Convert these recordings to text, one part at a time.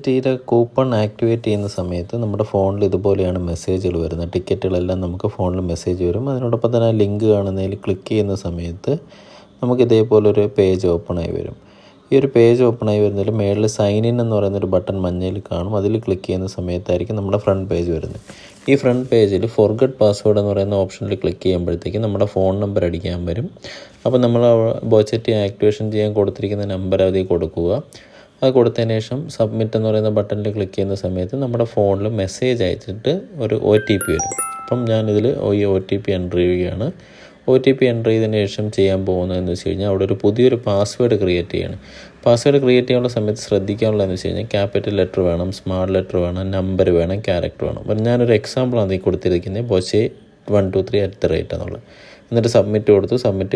ടിയുടെ coupon activate ചെയ്യുന്ന സമയത്ത് നമ്മുടെ ഫോണിൽ ഇതുപോലെയാണ് മെസ്സേജുകൾ വരുന്നത്. ടിക്കറ്റുകളെല്ലാം നമുക്ക് ഫോണിൽ മെസ്സേജ് വരും. അതിനോടൊപ്പം തന്നെ ആ ലിങ്ക് കാണുന്നതിൽ ക്ലിക്ക് ചെയ്യുന്ന സമയത്ത് നമുക്ക് ഇതേപോലൊരു പേജ് ഓപ്പണായി വരും. ഈ ഒരു പേജ് ഓപ്പണായി വരുന്നതിൽ മേളിൽ സൈൻ ഇൻ എന്ന് പറയുന്നൊരു ബട്ടൺ മഞ്ഞയിൽ കാണും. അതിൽ ക്ലിക്ക് ചെയ്യുന്ന സമയത്തായിരിക്കും നമ്മുടെ ഫ്രണ്ട് പേജ് വരുന്നത്. ഈ ഫ്രണ്ട് പേജിൽ ഫോർഗെറ്റ് പാസ്വേഡ് എന്ന് പറയുന്ന ഓപ്ഷനിൽ ക്ലിക്ക് ചെയ്യുമ്പോഴത്തേക്കും നമ്മുടെ ഫോൺ നമ്പർ അടിക്കാൻ വരും. അപ്പോൾ നമ്മൾ ബോച്ചെട്ടി ആക്ടിവേഷൻ ചെയ്യാൻ കൊടുത്തിരിക്കുന്ന നമ്പർ അതിൽ കൊടുക്കുക. അത് കൊടുത്തതിന് ശേഷം സബ്മിറ്റ് എന്ന് പറയുന്ന ബട്ടണിൽ ക്ലിക്ക് ചെയ്യുന്ന സമയത്ത് നമ്മുടെ ഫോണിൽ മെസ്സേജ് അയച്ചിട്ട് ഒരു OTP വരും. അപ്പം ഞാനിതിൽ ഈ OTP എൻ്റർ ചെയ്യുകയാണ്. OTP എൻ്റർ ചെയ്തതിന് ശേഷം ചെയ്യാൻ പോകുന്നതെന്ന് വെച്ച് കഴിഞ്ഞാൽ അവിടെ ഒരു പുതിയൊരു പാസ്വേഡ് ക്രിയേറ്റ് ചെയ്യണം. പാസ്വേഡ് ക്രിയേറ്റ് ചെയ്യാനുള്ള സമയത്ത് ശ്രദ്ധിക്കാനുള്ളതെന്ന് വെച്ച് കഴിഞ്ഞാൽ ക്യാപിറ്റൽ ലെറ്റർ വേണം, സ്മാൾ ലെറ്റർ വേണം, നമ്പർ വേണം, ക്യാരക്ടർ വേണം. അപ്പം ഞാനൊരു എക്സാമ്പിളാണ് ഈ കൊടുത്തിരിക്കുന്നത്, ബോച്ചെ 123 എന്നുള്ളത്. എന്നിട്ട് സബ്മിറ്റ്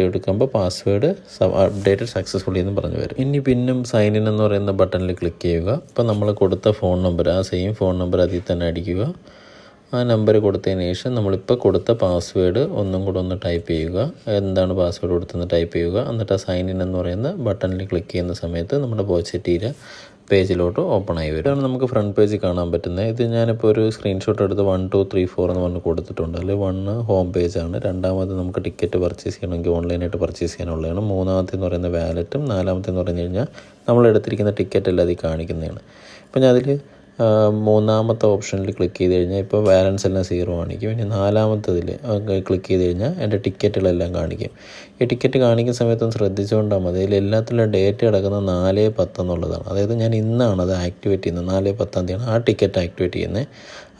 കൊടുക്കുമ്പോൾ പാസ്വേഡ് അപ്ഡേറ്റഡ് സക്സസ്ഫുള്ളി എന്ന് പറഞ്ഞു വരും. ഇനി പിന്നും സൈൻ ഇൻ എന്ന് പറയുന്ന ബട്ടണിൽ ക്ലിക്ക് ചെയ്യുക. അപ്പോൾ നമ്മൾ കൊടുത്ത ഫോൺ നമ്പർ, ആ സെയിം ഫോൺ നമ്പർ അതിൽ തന്നെ അടിക്കുക. ആ നമ്പർ കൊടുത്തതിന് ശേഷം നമ്മളിപ്പോൾ കൊടുത്ത പാസ്വേഡ് ഒന്നും കൂടെ ഒന്ന് ടൈപ്പ് ചെയ്യുക. എന്താണ് പാസ്വേഡ് കൊടുത്തെന്ന് ടൈപ്പ് ചെയ്യുക. എന്നിട്ട് ആ സൈൻ ഇൻ എന്ന് പറയുന്ന ബട്ടണിൽ ക്ലിക്ക് ചെയ്യുന്ന സമയത്ത് നമ്മുടെ ബോച്ചെട്ടിയുടെ പേജിലോട്ട് ഓപ്പൺ ആയി വരും. ഇതാണ് നമുക്ക് ഫ്രണ്ട് പേജ് കാണാൻ പറ്റുന്നത്. ഇത് ഞാനിപ്പോൾ ഒരു സ്ക്രീൻഷോട്ട് എടുത്ത് 1 2 3 4 എന്ന് പറഞ്ഞ് കൊടുത്തിട്ടുണ്ട്. അതിൽ 1 ഹോം പേജാണ്, രണ്ടാമത് നമുക്ക് ടിക്കറ്റ് പർച്ചേസ് ചെയ്യണമെങ്കിൽ ഓൺലൈനായിട്ട് പർച്ചേസ് ചെയ്യാനുള്ളതാണ്, മൂന്നാമത്തെന്ന് പറയുന്ന വാലറ്റും, നാലാമത്തെന്ന് പറഞ്ഞു കഴിഞ്ഞാൽ നമ്മൾ എടുത്തിരിക്കുന്ന ടിക്കറ്റ് എല്ലാം അതിൽ കാണിക്കുന്നതാണ്. അപ്പോൾ ഞാൻ അതിൽ മൂന്നാമത്തെ ഓപ്ഷനിൽ ക്ലിക്ക് ചെയ്ത് കഴിഞ്ഞാൽ ഇപ്പോൾ ബാലൻസ് എല്ലാം 0 കാണിക്കും. ഇനി നാലാമത്തതിൽ ക്ലിക്ക് ചെയ്ത് കഴിഞ്ഞാൽ എൻ്റെ ടിക്കറ്റുകളെല്ലാം കാണിക്കും. ഈ ടിക്കറ്റ് കാണിക്കുന്ന സമയത്തൊന്ന് ശ്രദ്ധിച്ചുകൊണ്ടാൽ മതി. അതിൽ എല്ലാത്തിലും ഡേറ്റ് കിടക്കുന്നത് 4/10 എന്നുള്ളതാണ്. അതായത് ഞാൻ ഇന്നാണ് അത് ആക്ടിവേറ്റ് ചെയ്യുന്നത്, 4/10 ആ ടിക്കറ്റ് ആക്ടിവേറ്റ് ചെയ്യുന്നത്.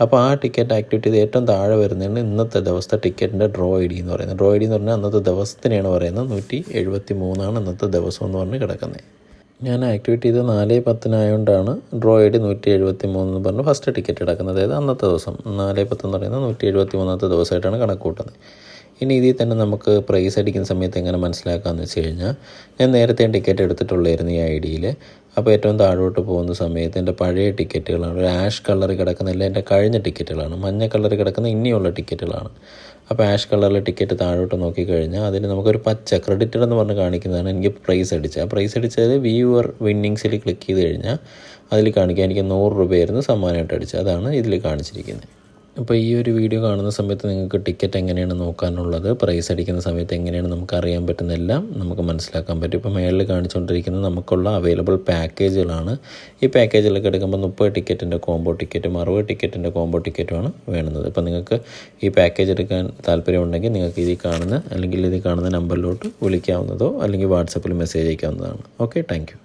അപ്പോൾ ആ ടിക്കറ്റ് ആക്ടിവേറ്റ് ചെയ്ത് ഏറ്റവും താഴെ വരുന്നതാണ് ഇന്നത്തെ ദിവസത്തെ ടിക്കറ്റിൻ്റെ ഡ്രോ ID എന്ന് പറയുന്നത്. ഡ്രോ ID എന്ന് പറഞ്ഞാൽ അന്നത്തെ ദിവസത്തിനെയാണ് പറയുന്നത്. 173 ഇന്നത്തെ ദിവസം എന്ന് പറഞ്ഞ് കിടക്കുന്നത്. ഞാൻ ആക്ടിവേറ്റ് ചെയ്ത് 4/10 ആയതുകൊണ്ടാണ് ഡ്രോ ID 173 എന്ന് പറഞ്ഞ് ഫസ്റ്റ് ടിക്കറ്റ് കിടക്കുന്നത്. അതായത് അന്നത്തെ ദിവസം 4/10 എന്ന് പറയുന്നത് 173ാമത്തെ ദിവസമായിട്ടാണ് കണക്ക് കൂട്ടുന്നത്. ഇനി ഇതിൽ തന്നെ നമുക്ക് പ്രൈസ് അടിക്കുന്ന സമയത്ത് എങ്ങനെ മനസ്സിലാക്കാമെന്ന് വെച്ച് കഴിഞ്ഞാൽ, ഞാൻ നേരത്തെ ടിക്കറ്റ് എടുത്തിട്ടുള്ളായിരുന്നു ഈ IDയിൽ. അപ്പോൾ ഏറ്റവും താഴോട്ട് പോകുന്ന സമയത്ത് എൻ്റെ പഴയ ടിക്കറ്റുകളാണ്. ഒരു ആഷ് കളറിൽ കിടക്കുന്നില്ല, എൻ്റെ കഴിഞ്ഞ ടിക്കറ്റുകളാണ്. മഞ്ഞ കളറിൽ കിടക്കുന്ന ഇനിയുള്ള ടിക്കറ്റുകളാണ്. അപ്പോൾ ആഷ് കളറിലെ ടിക്കറ്റ് താഴോട്ട് നോക്കിക്കഴിഞ്ഞാൽ അതിൽ നമുക്കൊരു പച്ച ക്രെഡിറ്റഡ് എന്ന് പറഞ്ഞ് കാണിക്കുന്നതാണ് എനിക്ക് പ്രൈസ് അടിച്ചത്. ആ പ്രൈസ് അടിച്ചത് വ്യൂവർ വിന്നിങ്സിൽ ക്ലിക്ക് ചെയ്ത് കഴിഞ്ഞാൽ അതിൽ കാണിക്കാൻ എനിക്ക് 100 രൂപയായിരുന്നു സമ്മാനമായിട്ട് അടിച്ചത്. അതാണ് ഇതിൽ കാണിച്ചിരിക്കുന്നത്. അപ്പോൾ ഈ ഒരു വീഡിയോ കാണുന്ന സമയത്ത് നിങ്ങൾക്ക് ടിക്കറ്റ് എങ്ങനെയാണ് നോക്കാനുള്ളത്, പ്രൈസ് അടിക്കുന്ന സമയത്ത് എങ്ങനെയാണ് നമുക്ക് അറിയാൻ പറ്റുന്നതെല്ലാം നമുക്ക് മനസ്സിലാക്കാൻ പറ്റും. ഇപ്പോൾ മേളിൽ കാണിച്ചുകൊണ്ടിരിക്കുന്നത് നമുക്കുള്ള അവൈലബിൾ പാക്കേജുകളാണ്. ഈ പാക്കേജിലൊക്കെ എടുക്കുമ്പോൾ 30 ടിക്കറ്റിൻ്റെ കോംബോ ടിക്കറ്റും 60 ടിക്കറ്റിൻ്റെ കോംബോ ടിക്കറ്റുമാണ് വേണ്ടുന്നത്. അപ്പോൾ നിങ്ങൾക്ക് ഈ പാക്കേജ് എടുക്കാൻ താല്പര്യമുണ്ടെങ്കിൽ നിങ്ങൾക്ക് ഇതിൽ കാണുന്ന നമ്പറിലോട്ട് വിളിക്കാവുന്നതോ അല്ലെങ്കിൽ വാട്സപ്പിൽ മെസ്സേജ് അയക്കാവുന്നതാണ്. Okay, thank U.